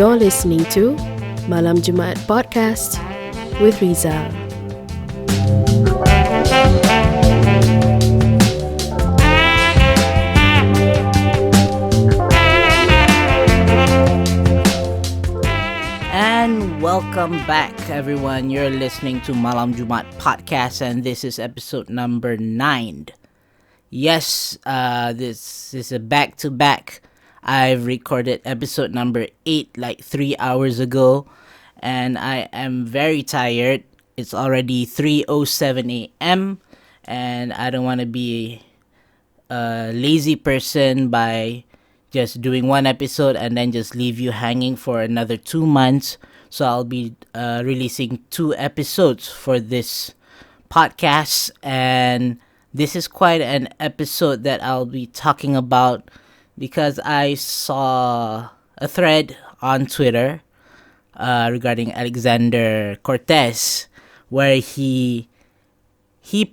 You're listening to Malam Jumaat Podcast with Rizal. And welcome back, everyone. You're listening to Malam Jumaat Podcast, and this is episode number 9. Yes, this is a back-to-back. I've recorded episode number 8 like 3 hours ago, and I am very tired. It's already 3:07 a.m., and I don't want to be a lazy person by just doing one episode and then just leave you hanging for another 2 months. So I'll be releasing 2 episodes for this podcast, and this is quite an episode that I'll be talking about because I saw a thread on Twitter regarding Alexander Cortez, where he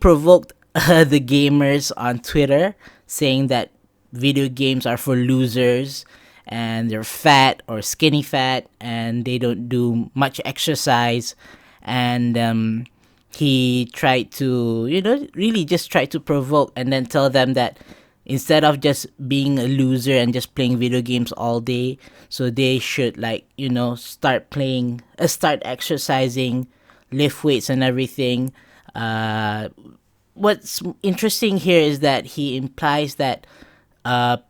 provoked the gamers on Twitter, saying that video games are for losers and they're fat or skinny fat and they don't do much exercise. And he tried to, really just try to provoke and then tell them that instead of just being a loser and just playing video games all day, so they should start exercising, lift weights and everything. What's interesting here is that he implies that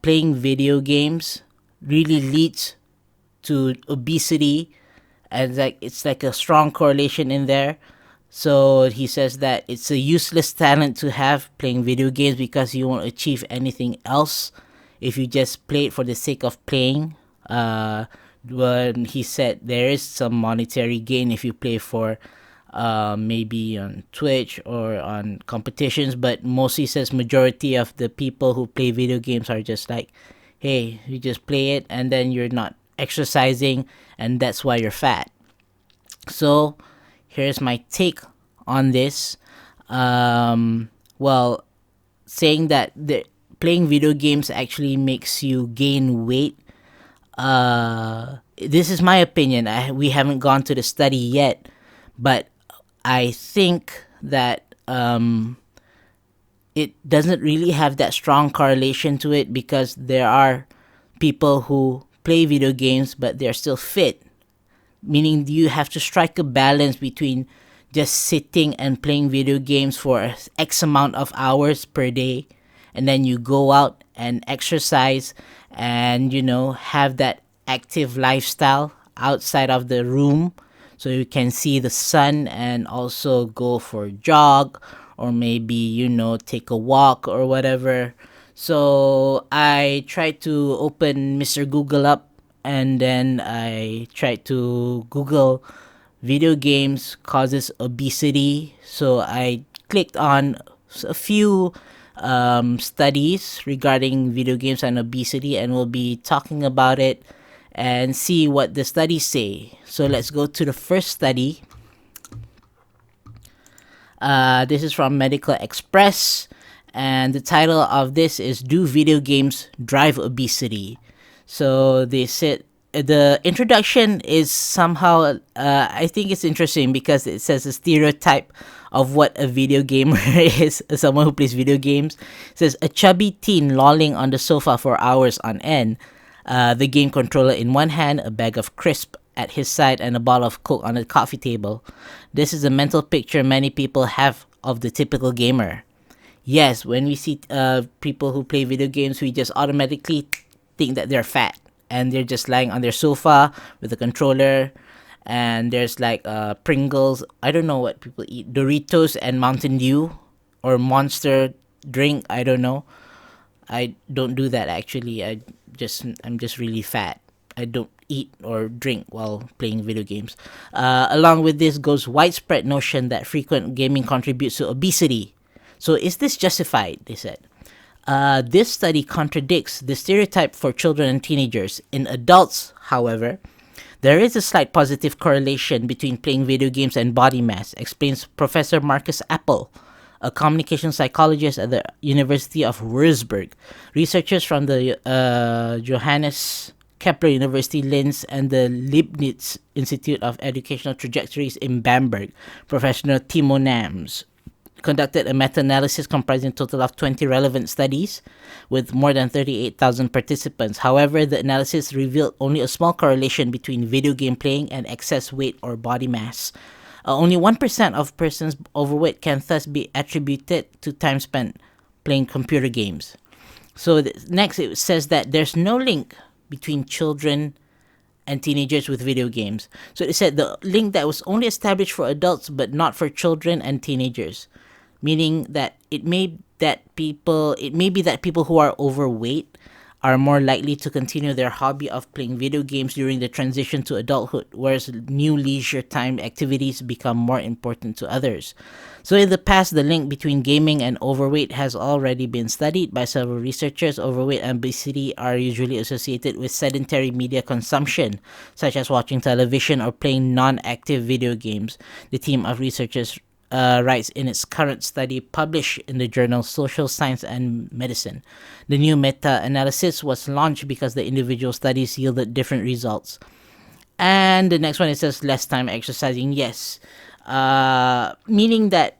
playing video games really leads to obesity, and it's like a strong correlation in there. So he says that it's a useless talent to have, playing video games, because you won't achieve anything else if you just play it for the sake of playing. When he said there is some monetary gain if you play for maybe on Twitch or on competitions, but mostly says majority of the people who play video games are just like, hey, you just play it and then you're not exercising, and that's why you're fat. So here's my take on this. Saying that playing video games actually makes you gain weight. This is my opinion. We haven't gone to the study yet, but I think that it doesn't really have that strong correlation to it, because there are people who play video games but they're still fit. Meaning you have to strike a balance between just sitting and playing video games for X amount of hours per day, and then you go out and exercise and, have that active lifestyle outside of the room, so you can see the sun and also go for a jog or maybe, take a walk or whatever. So I tried to open Mr. Google up, and then I tried to Google video games causes obesity. So I clicked on a few studies regarding video games and obesity, and we'll be talking about it and see what the studies say. So let's go to the first study. This is from Medical Express, and the title of this is "Do Video Games Drive Obesity?" So they said the introduction is somehow, I think it's interesting because it says a stereotype of what a video gamer is, someone who plays video games. It says, a chubby teen lolling on the sofa for hours on end, the game controller in one hand, a bag of crisp at his side, and a bottle of Coke on the coffee table. This is a mental picture many people have of the typical gamer. Yes, when we see people who play video games, we just automatically think that they're fat, and they're just lying on their sofa with a controller, and there's like Pringles, I don't know what people eat, Doritos and Mountain Dew or Monster drink, I don't know. I don't do that actually. I'm just really fat. I don't eat or drink while playing video games. Along with this goes widespread notion that frequent gaming contributes to obesity. So is this justified, they said. This study contradicts the stereotype for children and teenagers. In adults, however, there is a slight positive correlation between playing video games and body mass, explains Professor Marcus Appel, a communication psychologist at the University of Würzburg. Researchers from the Johannes Kepler University Linz and the Leibniz Institute of Educational Trajectories in Bamberg, Professor Timo Nams conducted a meta-analysis comprising a total of 20 relevant studies with more than 38,000 participants. However, the analysis revealed only a small correlation between video game playing and excess weight or body mass. Only 1% of persons overweight can thus be attributed to time spent playing computer games. So next it says that there's no link between children and teenagers with video games. So it said the link that was only established for adults but not for children and teenagers, meaning that it may be that people who are overweight are more likely to continue their hobby of playing video games during the transition to adulthood, whereas new leisure time activities become more important to others. So in the past, the link between gaming and overweight has already been studied by several researchers. Overweight and obesity are usually associated with sedentary media consumption, such as watching television or playing non-active video games. The team of researchers writes in its current study published in the journal Social Science and Medicine. The new meta-analysis was launched because the individual studies yielded different results. And the next one, it says less time exercising. Yes. Meaning that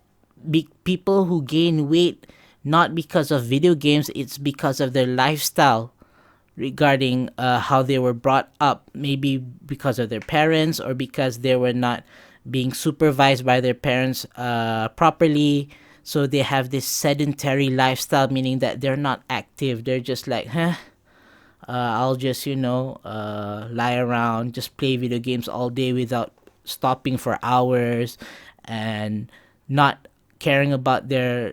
people who gain weight, not because of video games, it's because of their lifestyle regarding how they were brought up. Maybe because of their parents or because they were not being supervised by their parents properly, so they have this sedentary lifestyle, meaning that they're not active. They're just like, I'll just lie around, just play video games all day without stopping for hours, and not caring about their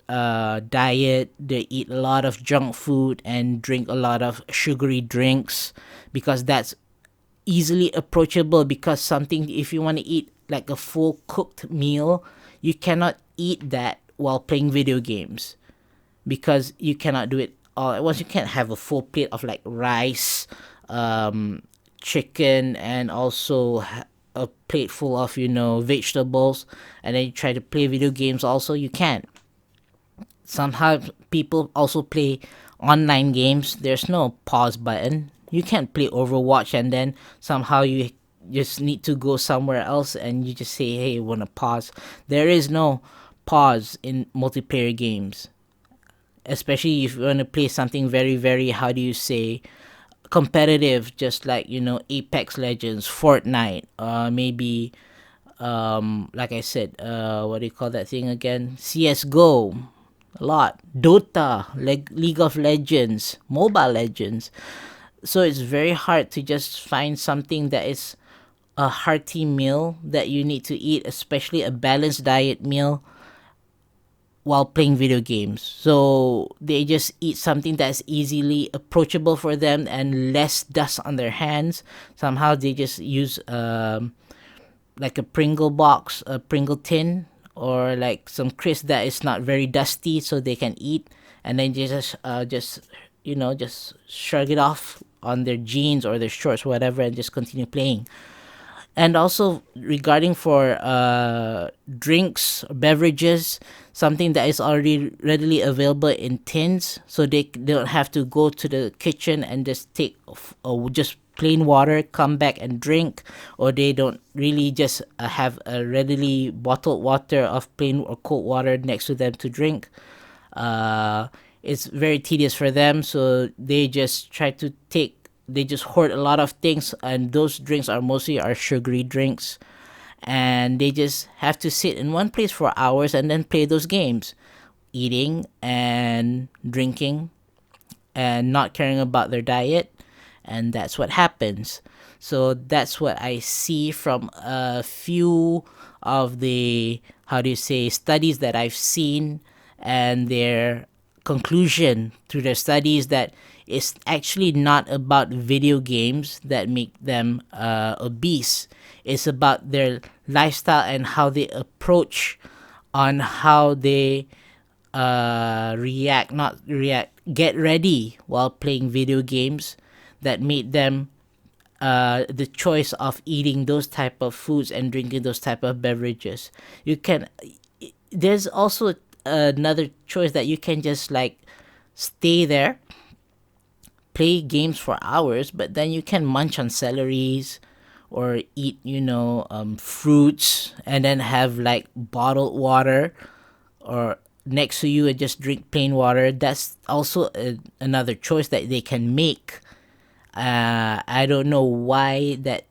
diet. They eat a lot of junk food and drink a lot of sugary drinks because that's easily approachable. Because if you want to eat like a full cooked meal, you cannot eat that while playing video games because you cannot do it all at once. You can't have a full plate of like rice, chicken, and also a plate full of vegetables, and then you try to play video games also. You can't. Somehow people also play online games. There's no pause button. You can't play Overwatch and then somehow you just need to go somewhere else and you just say, hey, I want to pause. There is no pause in multiplayer games, especially if you want to play something very, very, competitive, just like, Apex Legends, Fortnite, maybe, like I said, what do you call that thing again? CSGO, a lot. Dota, League of Legends, Mobile Legends. So it's very hard to just find something that is a hearty meal that you need to eat, especially a balanced diet meal while playing video games. So they just eat something that's easily approachable for them and less dust on their hands. Somehow they just use like a Pringle box, a Pringle tin, or like some crisp that is not very dusty so they can eat, and then just shrug it off on their jeans or their shorts, whatever, and just continue playing. And also regarding for drinks, beverages, something that is already readily available in tins, so they don't have to go to the kitchen and just take just plain water, come back and drink, or they don't really just have a readily bottled water of plain or cold water next to them to drink. It's very tedious for them, so they just hoard a lot of things, and those drinks are mostly sugary drinks, and they just have to sit in one place for hours and then play those games, eating and drinking and not caring about their diet, and that's what happens. So that's what I see from a few of the studies that I've seen, and their conclusion through their studies that it's actually not about video games that make them obese. It's about their lifestyle and how they approach on how they get ready while playing video games that made them the choice of eating those type of foods and drinking those type of beverages. There's also another choice that you can just like stay there, play games for hours, but then you can munch on celeries or eat, fruits, and then have like bottled water, or next to you and just drink plain water. That's also another choice that they can make. I don't know why that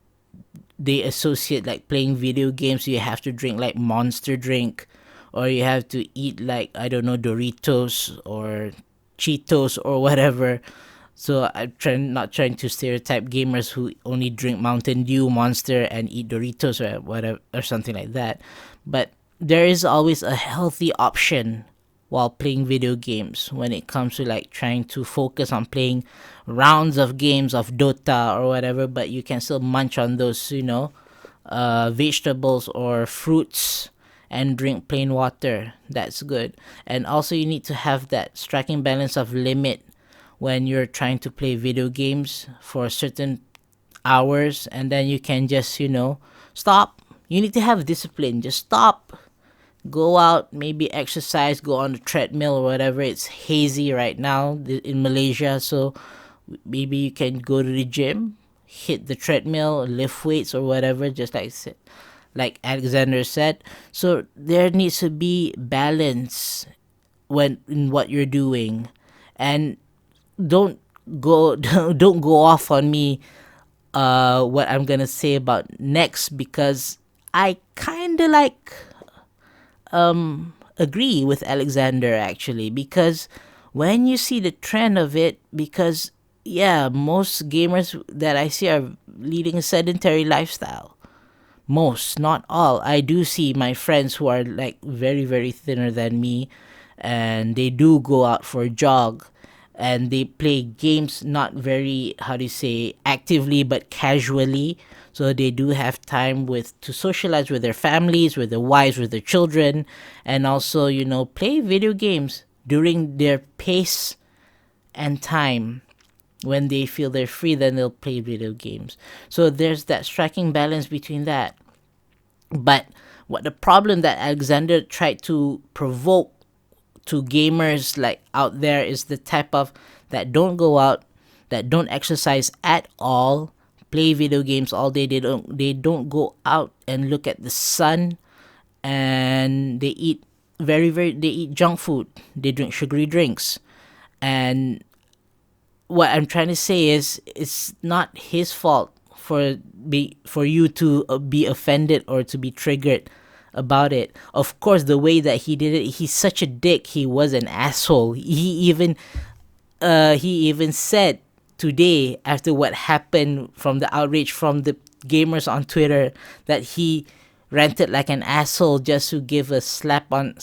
they associate like playing video games. You have to drink like Monster drink, or you have to eat like, I don't know, Doritos or Cheetos or whatever. So I'm not trying to stereotype gamers who only drink Mountain Dew, Monster, and eat Doritos or whatever or something like that. But there is always a healthy option while playing video games when it comes to like trying to focus on playing rounds of games of Dota or whatever, but you can still munch on those, vegetables or fruits and drink plain water. That's good. And also, you need to have that striking balance of limit when you're trying to play video games for certain hours, and then you can just, stop. You need to have discipline. Just stop. Go out, maybe exercise, go on the treadmill or whatever. It's hazy right now in Malaysia, so maybe you can go to the gym, hit the treadmill, lift weights or whatever, just like Alexander said. So there needs to be balance when in what you're doing, and don't go don't go off on me what I'm gonna say about next, because I kind of like agree with Alexander actually, because when you see the trend of it, because yeah, most gamers that I see are leading a sedentary lifestyle. Most, not all. I do see my friends who are like very, very thinner than me, and they do go out for a jog, and they play games not very, how do you say, actively but casually. So they do have time to socialize with their families, with their wives, with their children, and also, play video games during their pace and time. When they feel they're free, then they'll play video games. So there's that striking balance between that. But what the problem that Alexander tried to provoke to gamers like out there is the type of that don't go out, that don't exercise at all, play video games all day. They don't go out and look at the sun, and they eat they eat junk food. They drink sugary drinks, and what I'm trying to say is it's not his fault for you to be offended or to be triggered about it. Of course, the way that he did it, he's such a dick. He was an asshole. He even said today, after what happened from the outrage from the gamers on Twitter, that he ranted like an asshole just to give a slap on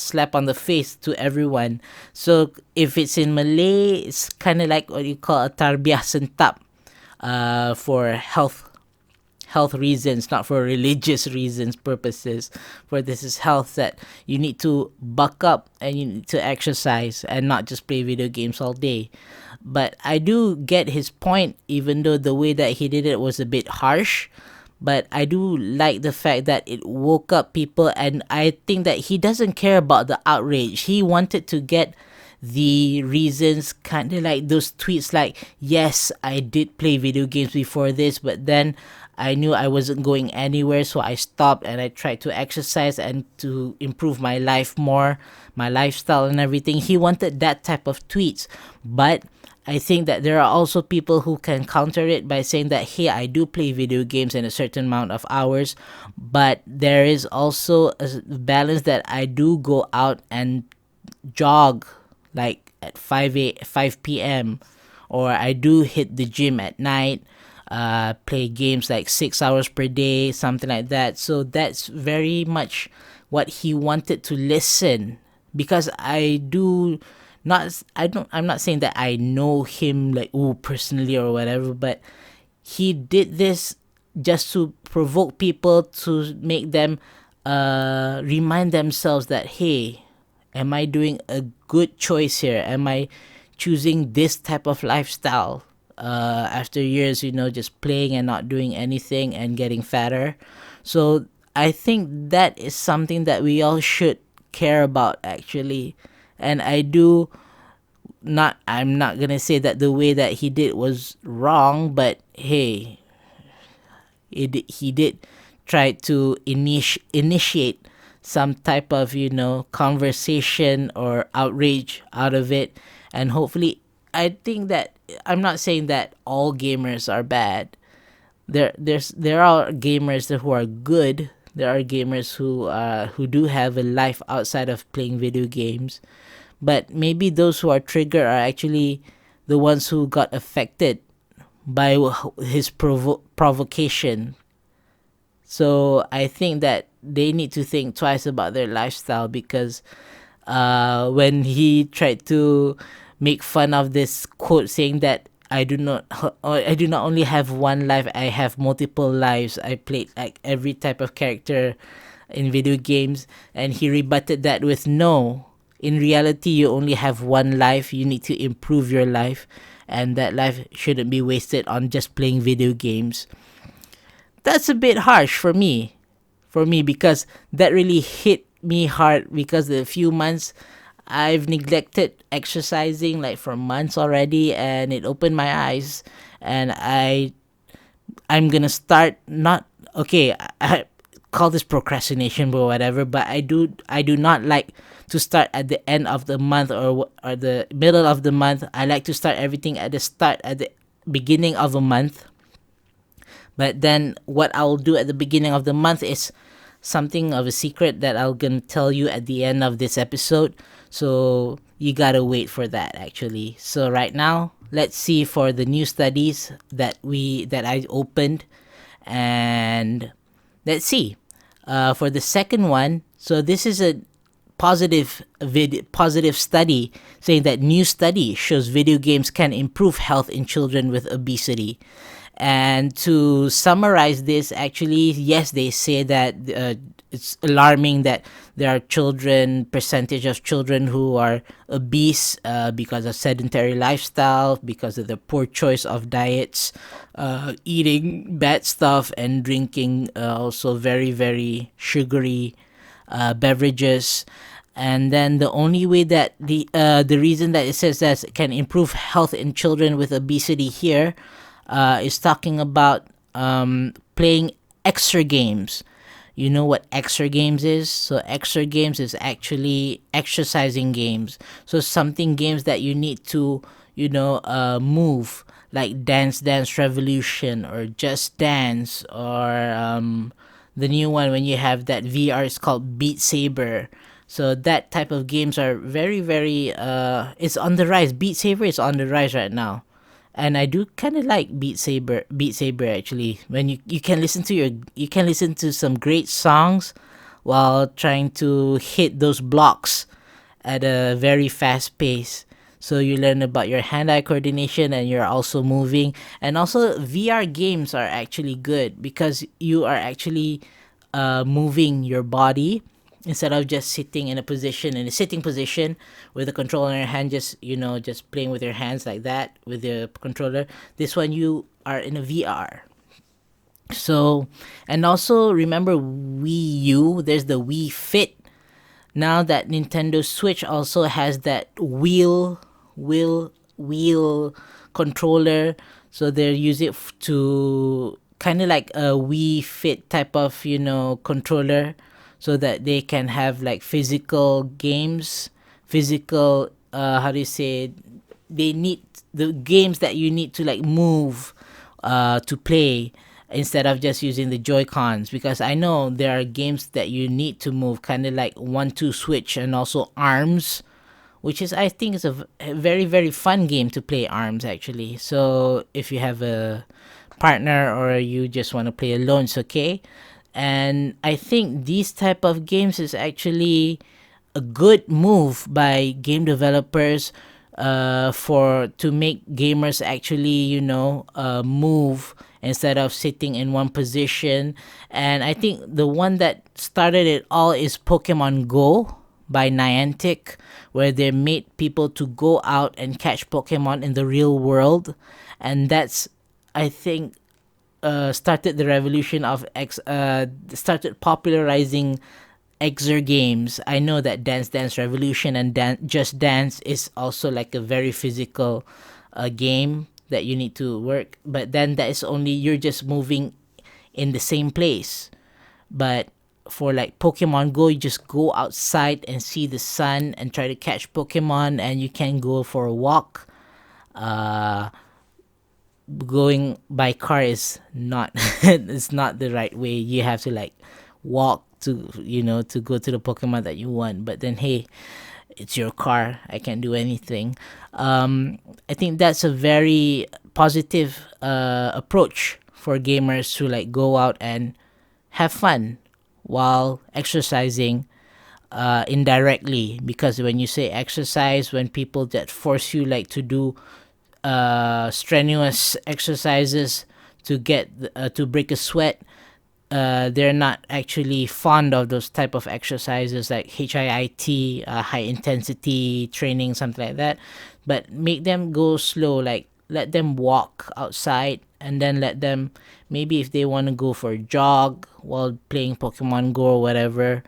the face to everyone. So if it's in Malay, it's kind of like what you call a tarbiyah sentap, for health reasons, not for religious reasons purposes. For this is health, that you need to buck up and you need to exercise and not just play video games all day. But I do get his point, even though the way that he did it was a bit harsh. But I do like the fact that it woke up people, and I think that he doesn't care about the outrage. He wanted to get the reasons, kind of like those tweets like, yes, I did play video games before this, but then I knew I wasn't going anywhere, so I stopped and I tried to exercise and to improve my life more, my lifestyle and everything. He wanted that type of tweets. But I think that there are also people who can counter it by saying that, hey, I do play video games in a certain amount of hours, but there is also a balance that I do go out and jog like at 5 p.m. or I do hit the gym at night, play games like 6 hours per day, something like that. So that's very much what he wanted to listen, because I'm not saying that I know him like personally or whatever, but he did this just to provoke people, to make them remind themselves that, hey, am I doing a good choice here? Am I choosing this type of lifestyle after years, just playing and not doing anything and getting fatter? So I think that is something that we all should care about, actually. And I do not I'm not gonna say that the way that he did was wrong, but hey, he did try to initiate some type of conversation or outrage out of it, and hopefully, I think that I'm not saying that all gamers are bad. There are gamers who are good. There are gamers who do have a life outside of playing video games, but maybe those who are triggered are actually the ones who got affected by his provocation. So I think that they need to think twice about their lifestyle, because when he tried to make fun of this quote saying that I do not only have one life, I have multiple lives. I played like every type of character in video games, and he rebutted that with no. In reality, you only have one life. You need to improve your life, and that life shouldn't be wasted on just playing video games. That's a bit harsh for me, because that really hit me hard, because the few months I've neglected exercising like for months already, and it opened my eyes, and I'm gonna start not okay. I call this procrastination or whatever, but I do not like to start at the end of the month, or the middle of the month. I like to start everything at the beginning of a month. But then what I'll do at the beginning of the month is something of a secret that I'll gonna tell you at the end of this episode. So you gotta wait for that actually. So right now, let's see for the new studies that I opened, and let's see. For the second one, so this is a positive study saying that new study shows video games can improve health in children with obesity. And to summarize this, actually, yes, they say that it's alarming that there are percentage of children who are obese because of sedentary lifestyle, because of the poor choice of diets, eating bad stuff, and drinking also very, very sugary beverages. And then the only way that the reason that it says that it can improve health in children with obesity here is talking about playing extra games. You know what extra games is? So extra games is actually exercising games. So something games that you need to, move, like Dance Dance Revolution or Just Dance, or the new one when you have that VR is called Beat Saber. So that type of games are very, very it's on the rise. Beat Saber is on the rise right now. And I do kind of like Beat Saber actually. When you can listen to some great songs while trying to hit those blocks at a very fast pace. So you learn about your hand-eye coordination, and you're also moving. And also VR games are actually good because you are actually moving your body instead of just sitting in a sitting position with a controller in your hand, just playing with your hands like that with the controller. This one, you are in a VR. So, and also remember Wii U, there's the Wii Fit. Now that Nintendo Switch also has that wheel controller, so they're using it to kind of like a Wii Fit type of controller, so that they can have like physical games, how do you say, they need the games that you need to like move to play, instead of just using the Joy-Cons, because I know there are games that you need to move, kind of like 1-2 switch, and also ARMS, which is, I think, is a very, very fun game to play, ARMS actually. So if you have a partner or you just want to play alone, it's okay. And I think these type of games is actually a good move by game developers to make gamers actually move instead of sitting in one position. And I think the one that started it all is Pokemon Go by Niantic, where they made people to go out and catch Pokemon in the real world. And that's, I think, started the revolution of started popularizing exer games. I know that Dance Dance Revolution and Just Dance is also like a very physical game that you need to work, but then that is only you're just moving in the same place. But for like Pokemon Go, you just go outside and see the sun and try to catch Pokemon, and you can go for a walk. Going by car is not it's not the right way. You have to like walk to to go to the Pokemon that you want. But then hey, it's your car. I can't do anything. I think that's a very positive approach for gamers to like go out and have fun while exercising indirectly. Because when you say exercise, when people that force you like to do strenuous exercises to get to break a sweat, they're not actually fond of those type of exercises like HIIT, high intensity training, something like that. But make them go slow, like let them walk outside, and then let them, maybe if they want to go for a jog while playing Pokemon Go or whatever,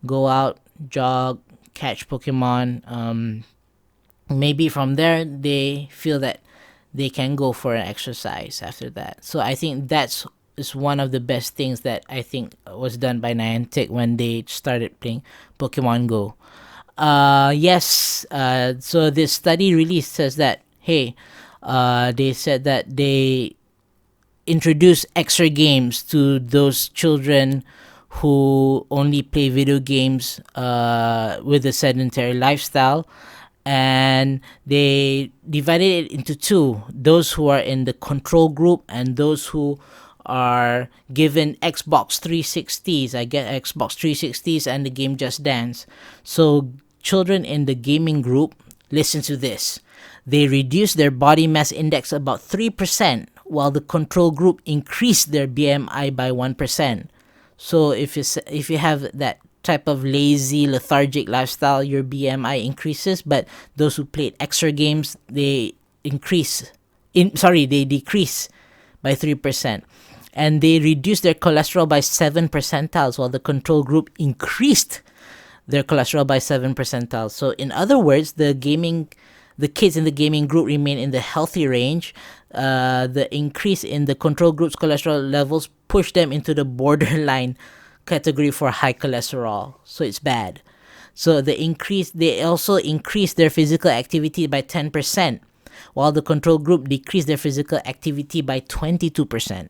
go out, jog, catch Pokemon. Maybe from there they feel that they can go for an exercise after that. So I think that's is one of the best things that I think was done by Niantic when they started playing Pokemon Go. Yes. So this study really says that hey, they said that they introduce extra games to those children who only play video games with a sedentary lifestyle, and they divided it into two: those who are in the control group and those who are given Xbox 360s. I get Xbox 360s and the game Just Dance. So children in the gaming group, listen to this, they reduced their body mass index about 3%, while the control group increased their BMI by 1%. So if you have that type of lazy, lethargic lifestyle, your BMI increases. But those who played extra games, they decrease by 3%. And they reduced their cholesterol by 7 percentiles, while the control group increased their cholesterol by 7 percentiles. So in other words, the kids in the gaming group remain in the healthy range. The increase in the control group's cholesterol levels pushed them into the borderline category for high cholesterol. So it's bad. So they also increased their physical activity by 10%, while the control group decreased their physical activity by 22%.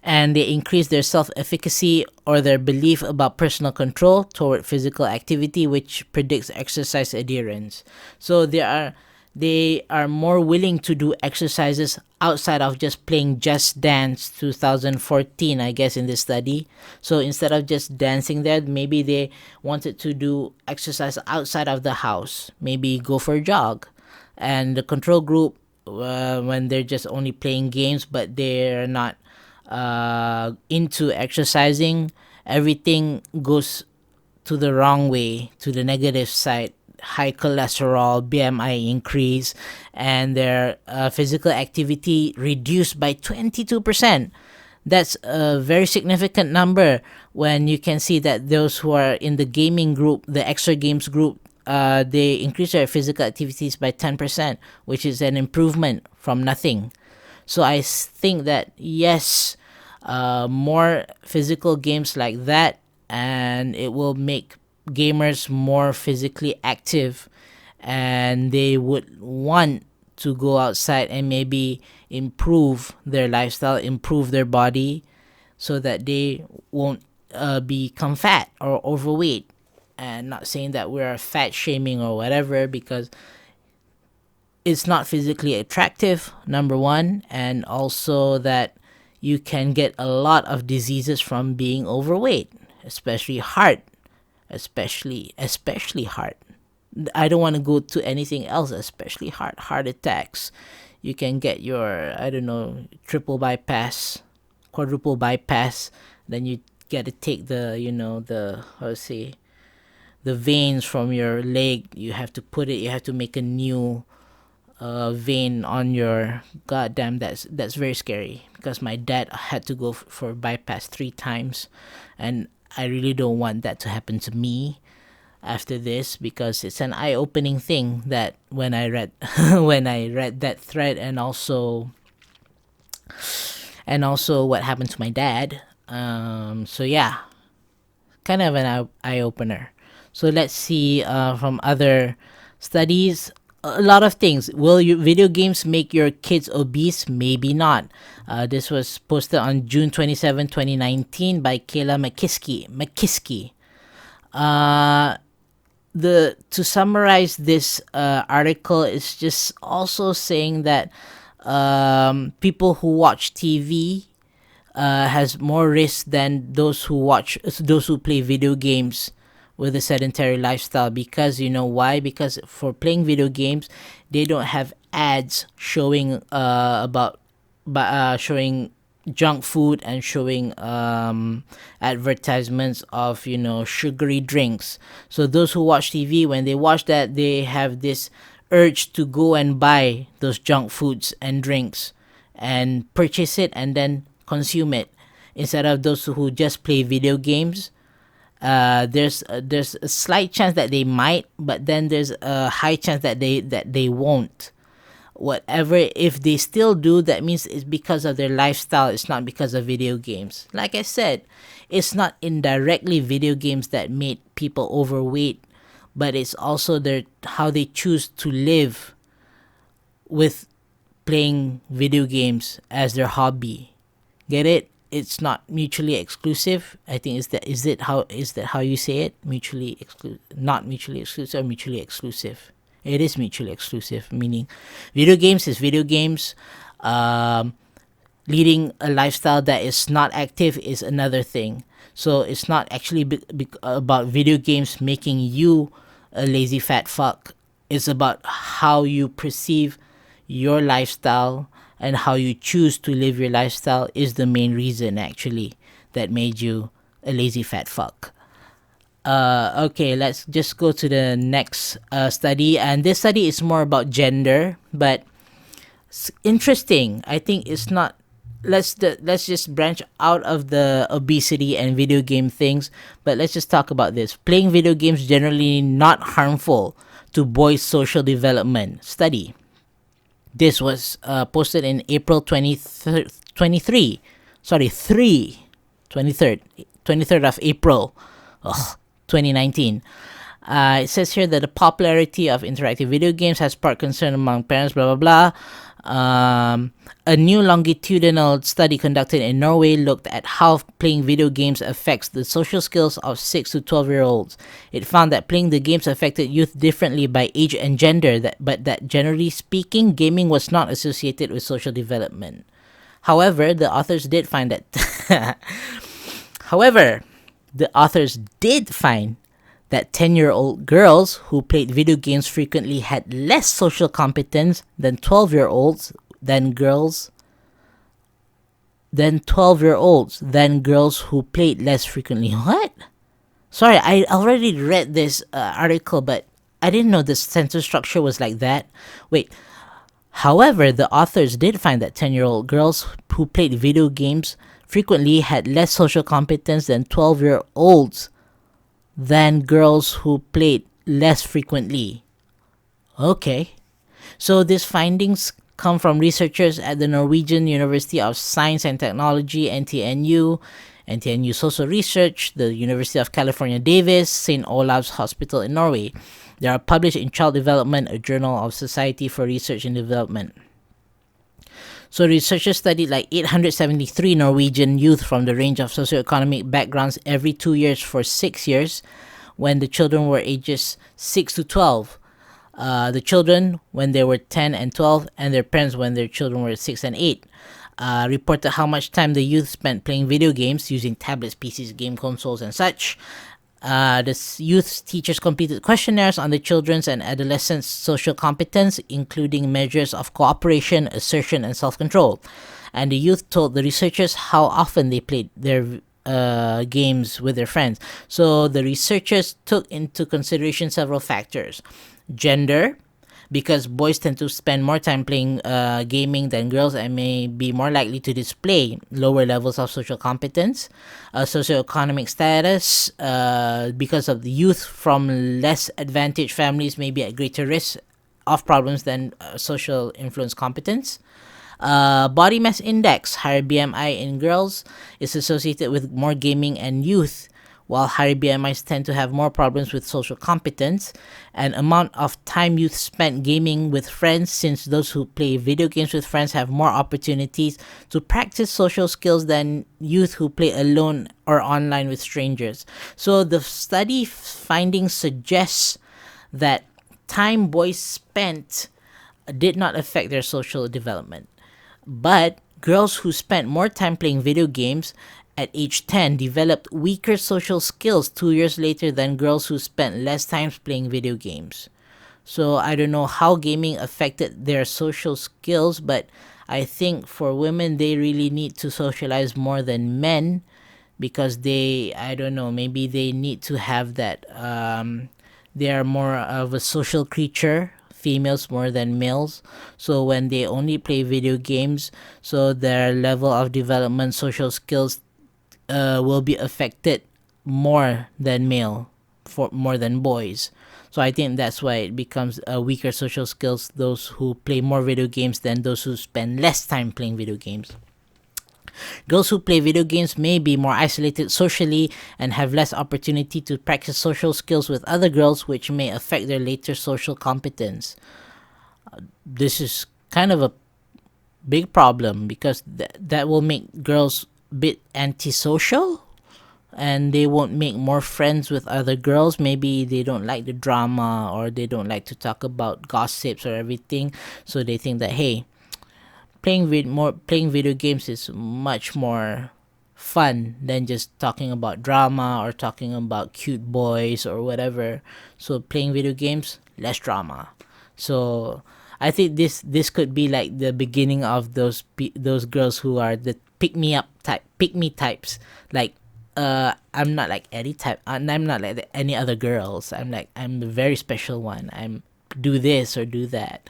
And they increase their self-efficacy, or their belief about personal control toward physical activity, which predicts exercise adherence. So they are more willing to do exercises outside of just playing Just Dance 2014, I guess, in this study. So instead of just dancing there, maybe they wanted to do exercise outside of the house, maybe go for a jog. And the control group, when they're just only playing games but they're not into exercising, everything goes to the wrong way, to the negative side. High cholesterol, BMI increase, and their physical activity reduced by 22%. That's a very significant number when you can see that those who are in the gaming group, the extra games group, they increase their physical activities by 10%, which is an improvement from nothing. So I think that yes, more physical games like that, and it will make gamers more physically active, and they would want to go outside and maybe improve their lifestyle, improve their body, so that they won't become fat or overweight. And not saying that we're fat shaming or whatever, because it's not physically attractive, number one, and also that you can get a lot of diseases from being overweight, especially heart, especially heart. I don't want to go to anything else, especially heart attacks. You can get your, I don't know, triple bypass, quadruple bypass. Then you get to take the, the veins from your leg. You have to make a new vein on your, goddamn, that's very scary, because my dad had to go for bypass 3 times, and I really don't want that to happen to me after this, because it's an eye-opening thing that when I read when I read that thread, and also what happened to my dad. So yeah, kind of an eye-opener. So let's see, from other studies, a lot of things. Will your video games make your kids obese? Maybe not. This was posted on June 27, 2019 by Kayla McKiskey. To summarize this article, is just also saying that people who watch TV has more risk than those who play video games with a sedentary lifestyle. Because you know why? Because for playing video games, they don't have ads showing showing junk food, and showing advertisements of sugary drinks. So those who watch TV, when they watch that, they have this urge to go and buy those junk foods and drinks and purchase it and then consume it, instead of those who just play video games. There's a slight chance that they might, but then there's a high chance that they won't. Whatever, if they still do, that means it's because of their lifestyle. It's not because of video games. Like I said, it's not indirectly video games that made people overweight, but it's also how they choose to live with playing video games as their hobby. Get it? It's not mutually exclusive. I think is that how you say it? Not mutually exclusive, or mutually exclusive. It is mutually exclusive, meaning video games is video games. Leading a lifestyle that is not active is another thing. So it's not actually about video games making you a lazy fat fuck. It's about how you perceive your lifestyle, and how you choose to live your lifestyle is the main reason, actually, that made you a lazy fat fuck. Okay, let's just go to the next study. And this study is more about gender, but it's interesting. I think it's not... Let's just branch out of the obesity and video game things, but let's just talk about this. Playing video games generally not harmful to boys' social development. Study. This was posted in April 23rd of April, 2019. It says here that the popularity of interactive video games has sparked concern among parents, blah, blah, blah. A new longitudinal study conducted in Norway looked at how playing video games affects the social skills of 6 to 12-year-olds. It found that playing the games affected youth differently by age and gender, but that generally speaking, gaming was not associated with social development. However, the authors did find that 10-year-old girls who played video games frequently had less social competence than 12-year-olds than girls who played less frequently. What? Sorry, I already read this article, but I didn't know the sentence structure was like that. Wait. However, the authors did find that 10-year-old girls who played video games frequently had less social competence than 12-year-olds than girls who played less frequently. Okay. So these findings come from researchers at the Norwegian University of Science and Technology, NTNU, NTNU Social Research, the University of California, Davis, St. Olav's Hospital in Norway. They are published in Child Development, a journal of Society for Research and Development. So researchers studied like 873 Norwegian youth from the range of socioeconomic backgrounds every 2 years for 6 years, when the children were ages 6 to 12. The children when they were 10 and 12, and their parents when their children were 6 and 8. Reported how much time the youth spent playing video games using tablets, PCs, game consoles, and such. The youth teachers completed questionnaires on the children's and adolescents' social competence, including measures of cooperation, assertion, and self-control. And the youth told the researchers how often they played their games with their friends. So the researchers took into consideration several factors: gender, because boys tend to spend more time playing gaming than girls and may be more likely to display lower levels of social competence, socioeconomic status, because of the youth from less advantaged families may be at greater risk of problems than social influence competence. Body mass index, higher BMI in girls, is associated with more gaming and youth, while higher BMIs tend to have more problems with social competence. And amount of time youth spent gaming with friends, since those who play video games with friends have more opportunities to practice social skills than youth who play alone or online with strangers. So the study findings suggests that time boys spent did not affect their social development. But girls who spent more time playing video games at age 10 developed weaker social skills 2 years later than girls who spent less time playing video games. So I don't know how gaming affected their social skills, but I think for women, they really need to socialize more than men because I don't know, maybe they need to have that. They are more of a social creature, females more than males. So when they only play video games, so their level of development, social skills will be affected more than more than boys. So I think that's why it becomes a weaker social skills, those who play more video games than those who spend less time playing video games. Girls who play video games may be more isolated socially and have less opportunity to practice social skills with other girls, which may affect their later social competence. This is kind of a big problem because that will make girls a bit antisocial and they won't make more friends with other girls. Maybe they don't like the drama or they don't like to talk about gossips or everything. So they think that, hey, playing video games is much more fun than just talking about drama or talking about cute boys or whatever. So playing video games, less drama. So I think this could be like the beginning of those girls who are the pick me types. Like I'm not like any type. I'm not like any other girls. I'm the very special one. I'm do this or do that.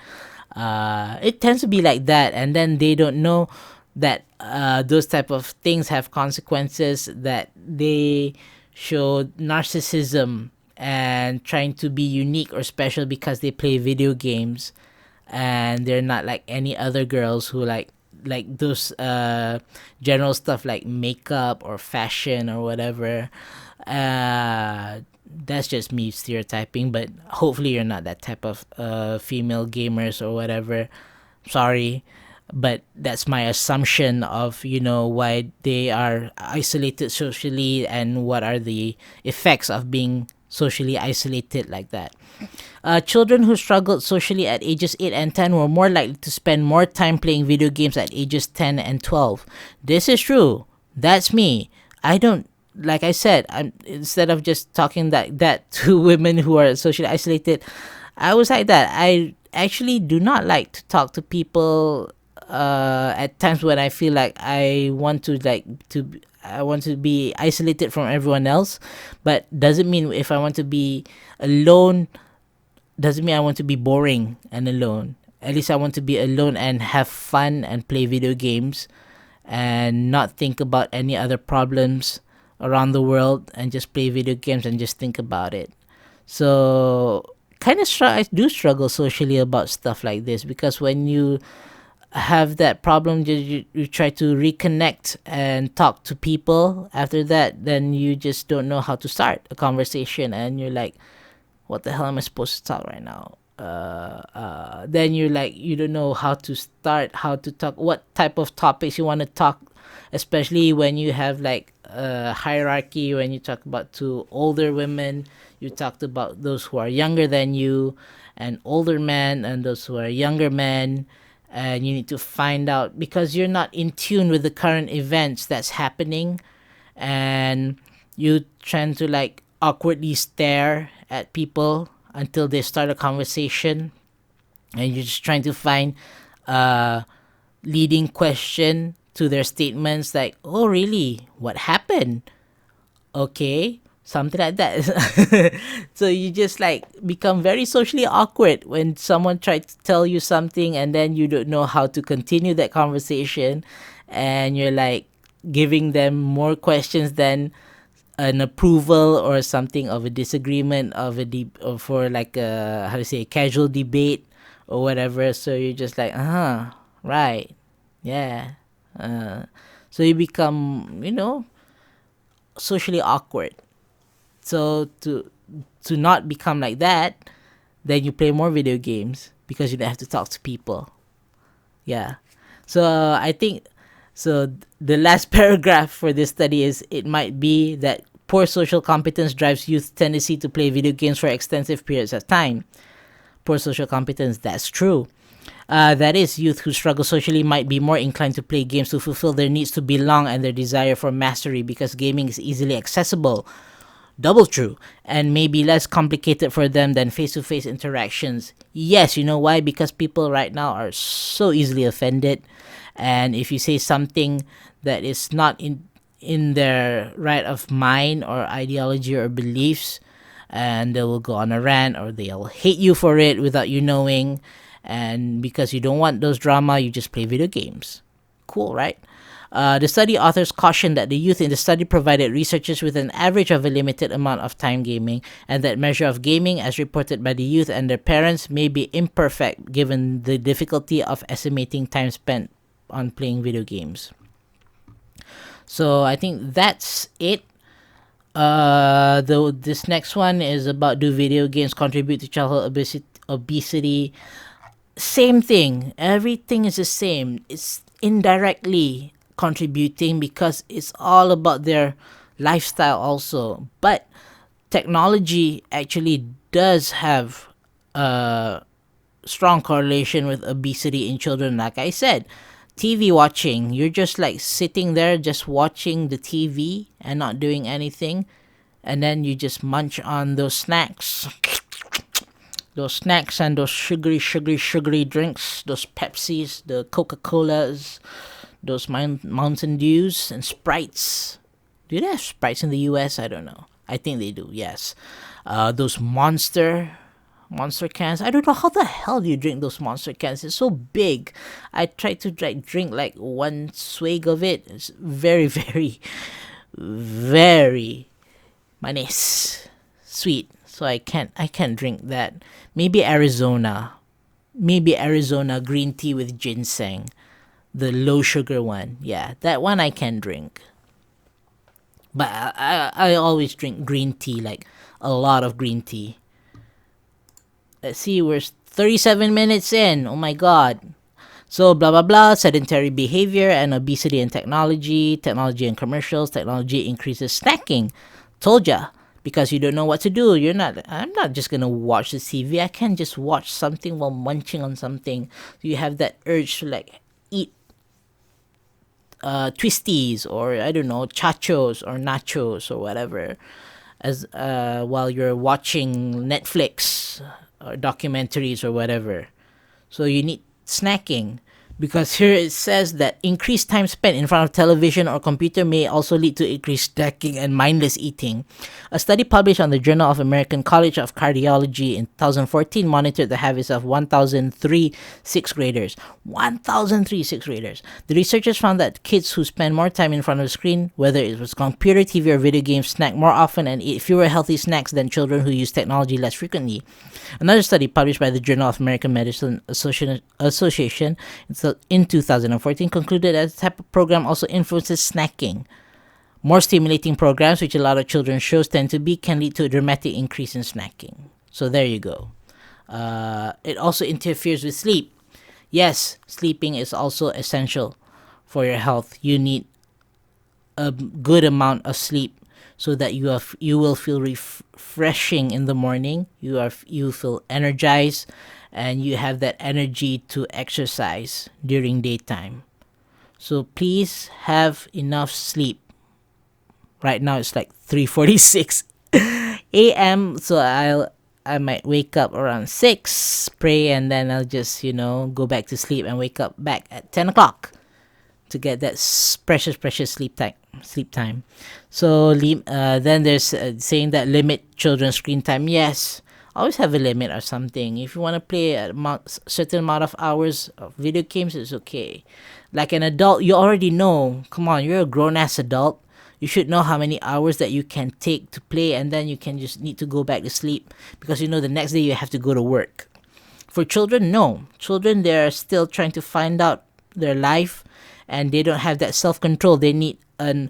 It tends to be like that, and then they don't know that those type of things have consequences, that they show narcissism and trying to be unique or special because they play video games and they're not like any other girls who like those general stuff like makeup or fashion or whatever. That's just me stereotyping, but hopefully you're not that type of female gamers or whatever. Sorry, but that's my assumption of why they are isolated socially and what are the effects of being socially isolated like that. Children who struggled socially at ages 8 and 10 were more likely to spend more time playing video games at ages 10 and 12. This is true. That's me. I don't, like I said, instead of just talking that to women who are socially isolated, I was like that. I actually do not like to talk to people at times when I feel like I want to be isolated from everyone else, but doesn't mean if I want to be alone, doesn't mean I want to be boring and alone. At least I want to be alone and have fun and play video games and not think about any other problems around the world and just play video games and just think about it. So I do struggle socially about stuff like this, because when you have that problem, you try to reconnect and talk to people. After that, then you just don't know how to start a conversation and you're like, what the hell am I supposed to talk right now? Then you're like, you don't know how to start, how to talk, what type of topics you want to talk, especially when you have like a hierarchy. When you talk about two older women, you talked about those who are younger than you, and older men, and those who are younger men. And you need to find out, because you're not in tune with the current events that's happening, and you trying to like awkwardly stare at people until they start a conversation, and you're just trying to find a leading question to their statements, like, oh really, what happened? Okay, something like that. So you just like become very socially awkward when someone tries to tell you something and then you don't know how to continue that conversation, and you're like giving them more questions than an approval or something of a disagreement of or for like a, how to say, casual debate or whatever. So you're just like, right, yeah. So you become, socially awkward. So to not become like that, then you play more video games because you don't have to talk to people. Yeah. So I think so. The last paragraph for this study is, it might be that poor social competence drives youth's tendency to play video games for extensive periods of time. Poor social competence, that's true. That is, youth who struggle socially might be more inclined to play games to fulfill their needs to belong and their desire for mastery, because gaming is easily accessible. Double true. And may be less complicated for them than face-to-face interactions. Yes, you know why? Because people right now are so easily offended. And if you say something that is not in their right of mind or ideology or beliefs, and they will go on a rant or they'll hate you for it without you knowing. And because you don't want those drama, you just play video games. Cool, right? The study authors cautioned that the youth in the study provided researchers with an average of a limited amount of time gaming, and that measure of gaming, as reported by the youth and their parents, may be imperfect given the difficulty of estimating time spent on playing video games. So I think that's it. Though this next one is about, do video games contribute to childhood obesity? Same thing. Everything is the same. It's indirectly contributing because it's all about their lifestyle also. But technology actually does have a strong correlation with obesity in children. Like I said, TV watching, you're just like sitting there just watching the TV and not doing anything, and then you just munch on those snacks and those sugary drinks, those Pepsis, the Coca-Colas, those Mountain Dews and Sprites. Do they have Sprites in the US? I don't know. I think they do, yes. Those Monster cans. I don't know how the hell do you drink those Monster cans. It's so big. I tried to drink like one swig of it. It's very, very, very manis, sweet. So I can't drink that. Maybe Arizona green tea with ginseng, the low sugar one. Yeah, that one I can drink. But I always drink green tea, like a lot of green tea. Let's see, we're 37 minutes in. Oh my god. So blah blah blah, sedentary behavior and obesity and technology and commercials. Technology increases snacking. Told ya. Because you don't know what to do. I'm not just gonna watch the TV. I can't just watch something while munching on something. You have that urge to like eat twisties, or I don't know, chachos or nachos or whatever, as while you're watching Netflix or documentaries or whatever. So you need snacking. Because here it says that increased time spent in front of television or computer may also lead to increased snacking and mindless eating. A study published on the Journal of American College of Cardiology in 2014 monitored the habits of 1,003 sixth graders. 1,003 sixth graders. The researchers found that kids who spend more time in front of the screen, whether it was computer, TV, or video games, snack more often and eat fewer healthy snacks than children who use technology less frequently. Another study published by the Journal of American Medicine Association in 2014 concluded that the type of program also influences snacking. More stimulating programs, which a lot of children's shows tend to be, can lead to a dramatic increase in snacking. So there you go. It also interferes with sleep. Yes, sleeping is also essential for your health. You need a good amount of sleep so that you will feel refreshing in the morning. You feel energized, and you have that energy to exercise during daytime. So please have enough sleep. Right now it's like 3:46 a.m. So I might wake up around 6, pray, and then I'll just, go back to sleep and wake up back at 10 o'clock to get that precious sleep time. sleep time. So then there's saying that limit children's screen time. Yes, always have a limit or something. If you want to play a certain amount of hours of video games, it's okay. Like an adult, you already know. Come on, you're a grown ass adult. You should know how many hours that you can take to play, and then you can just need to go back to sleep because you know the next day you have to go to work. For children, no. Children, they're still trying to find out their life, and they don't have that self-control. They need an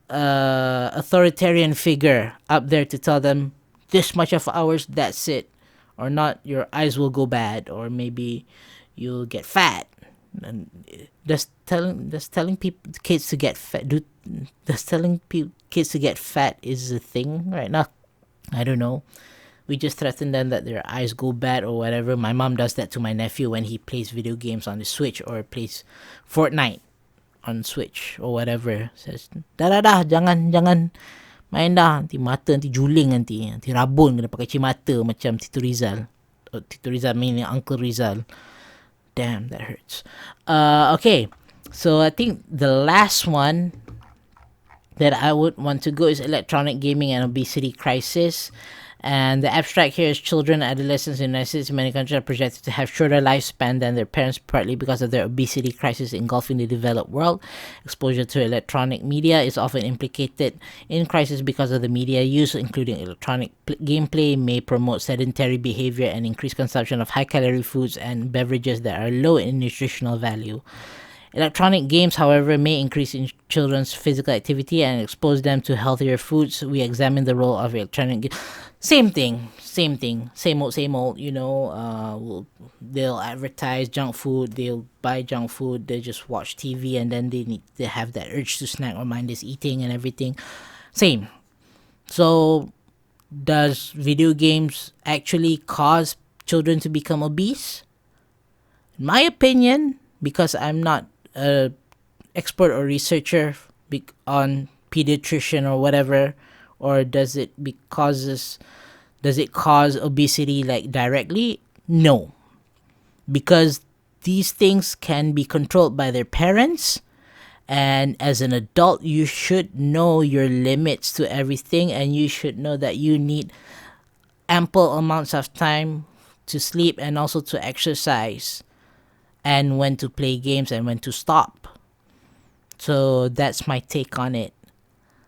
authoritarian figure up there to tell them this much of hours, that's it, or not your eyes will go bad, or maybe you'll get fat. And telling people kids to get fat kids to get fat is a thing right now. I don't know. We just threaten them that their eyes go bad or whatever. My mom does that to my nephew when he plays video games on the Switch or plays Fortnite on Switch or whatever. Says, dah, jangan main dah. Nanti mata nanti juling nanti rabun kena pakai cimata macam Tito Rizal. Tito Rizal meaning Uncle Rizal. Damn, that hurts. Okay, so I think the last one that I would want to go is electronic gaming and obesity crisis. And the abstract here is children and adolescents in the United States and many countries are projected to have shorter lifespan than their parents, partly because of their obesity crisis engulfing the developed world. Exposure to electronic media is often implicated in crisis because of the media use, including electronic gameplay, may promote sedentary behavior and increase consumption of high-calorie foods and beverages that are low in nutritional value. Electronic games, however, may increase in children's physical activity and expose them to healthier foods. We examine the role of electronic games. Same thing, same old, you know. They'll advertise junk food, they'll buy junk food, they just watch TV, and then they have that urge to snack or mindless eating and everything. Same. So, does video games actually cause children to become obese? In my opinion, because I'm not a expert or researcher on pediatrician or whatever, or does it cause obesity like directly? No, because these things can be controlled by their parents, and as an adult you should know your limits to everything, and you should know that you need ample amounts of time to sleep and also to exercise, and when to play games and when to stop. So that's my take on it.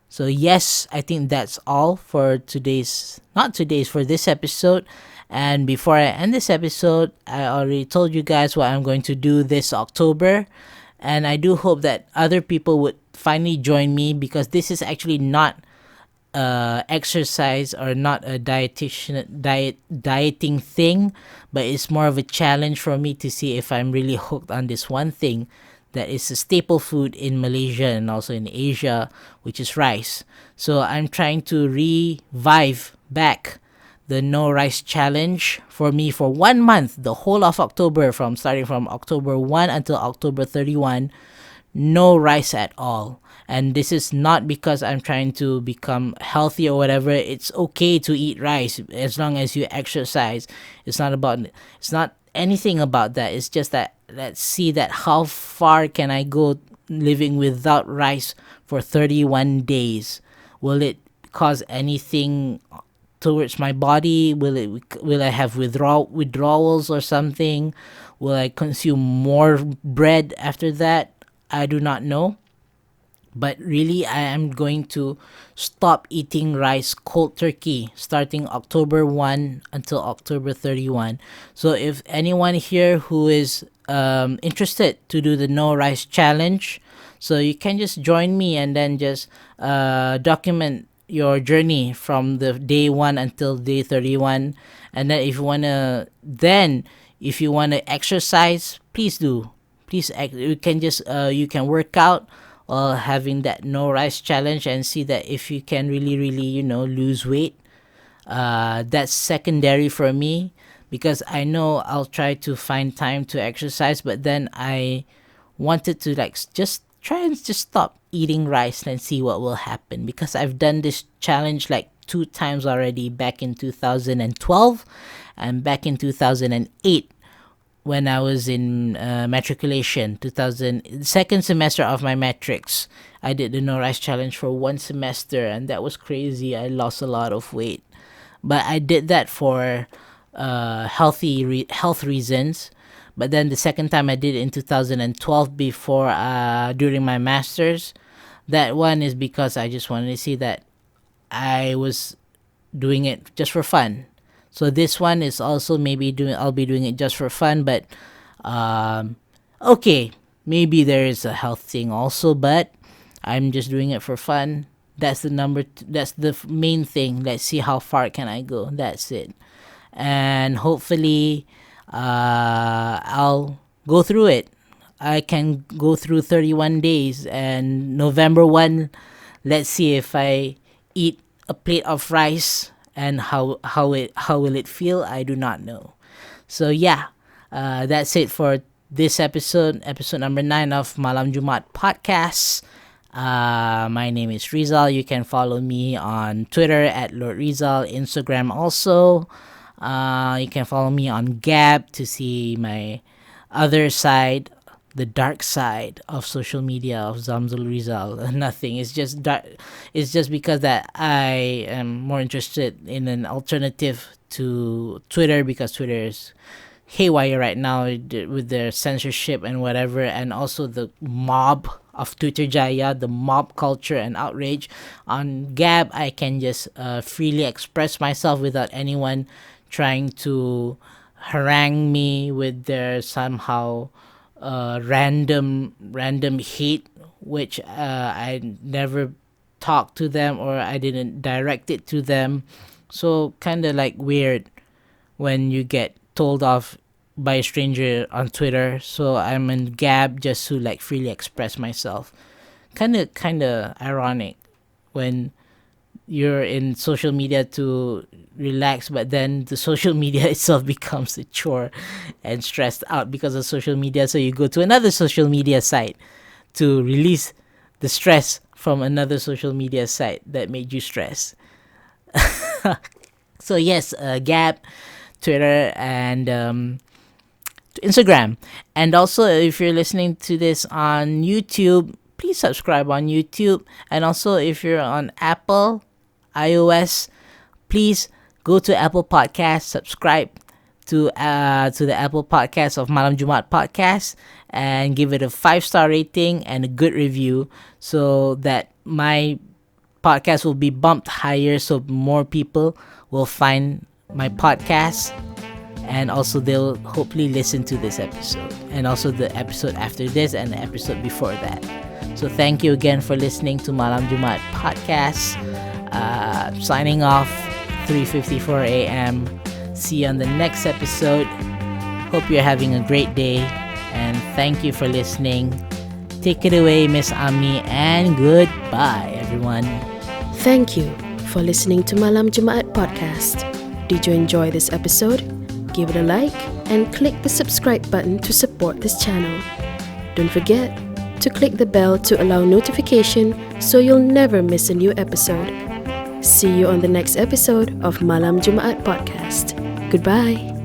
So yes, I think that's all for for this episode. And before I end this episode, I already told you guys what I'm going to do this October. And I do hope that other people would finally join me, because this is actually not exercise or not a dieting thing, but it's more of a challenge for me to see if I'm really hooked on this one thing that is a staple food in Malaysia and also in Asia, which is rice. So I'm trying to revive back the no rice challenge for me for 1 month, the whole of October, starting from October 1 until October 31, no rice at all. And this is not because I'm trying to become healthy or whatever. It's okay to eat rice as long as you exercise. It's not anything about that. It's just that let's see that how far can I go living without rice for 31 days. Will it cause anything towards my body? Will I have withdrawals or something? Will I consume more bread after that? I do not know. But really, I am going to stop eating rice cold turkey starting October 1 until October 31. So if anyone here who is interested to do the no rice challenge, so you can just join me and then just document your journey from the day 1 until day 31. And then if you want to exercise, please do. You can work out while having that no rice challenge and see that if you can really lose weight. That's secondary for me, because I know I'll try to find time to exercise, but then I wanted to just try and just stop eating rice and see what will happen, because I've done this challenge 2 times already, back in 2012 and back in 2008. when I was in matriculation, 2000, second semester of my matrics. I did the no rice challenge for one semester, and that was crazy. I lost a lot of weight, but I did that for health reasons. But then the second time I did it in 2012 before during my masters. That one is because I just wanted to see that I was doing it just for fun. So this one is also I'll be doing it just for fun, but okay, maybe there is a health thing also, but I'm just doing it for fun. That's that's the main thing. Let's see how far can I go. That's it. And hopefully I'll go through it. I can go through 31 days, and November 1, let's see if I eat a plate of rice, and how will it feel? I do not know. So yeah, that's it for this episode number 9 of Malam Jumaat Podcast. My name is Rizal. You can follow me on Twitter at Lord Rizal, Instagram also. You can follow me on Gab to see my other side, the dark side of social media of Zamzul Rizal. Nothing. It's just dark. It's just because that I am more interested in an alternative to Twitter, because Twitter is haywire right now with their censorship and whatever, and also the mob of Twitter Jaya, the mob culture and outrage. On Gab, I can just freely express myself without anyone trying to harangue me with their somehow random hate, which I never talked to them, or I didn't direct it to them. So kind of like weird when you get told off by a stranger on Twitter. So I'm in Gab just to like freely express myself. Kind of ironic when you're in social media to relax, but then the social media itself becomes a chore and stressed out because of social media. So you go to another social media site to release the stress from another social media site that made you stress. So yes, Gab, Twitter, and Instagram. And also, if you're listening to this on YouTube, please subscribe on YouTube. And also, if you're on Apple iOS, please go to Apple Podcast, subscribe to the Apple Podcast of Malam Jumaat Podcast, and give it a 5-star rating and a good review, so that my podcast will be bumped higher, so more people will find my podcast, and also they'll hopefully listen to this episode, and also the episode after this and the episode before that. So thank you again for listening to Malam Jumaat Podcast. Signing off, 3:54 a.m. See you on the next episode. Hope you're having a great day, and thank you for listening. Take it away, Miss Ami, and goodbye, everyone. Thank you for listening to Malam Jumaat Podcast. Did you enjoy this episode? Give it a like and click the subscribe button to support this channel. Don't forget to click the bell to allow notification so you'll never miss a new episode. See you on the next episode of Malam Jumaat Podcast. Goodbye.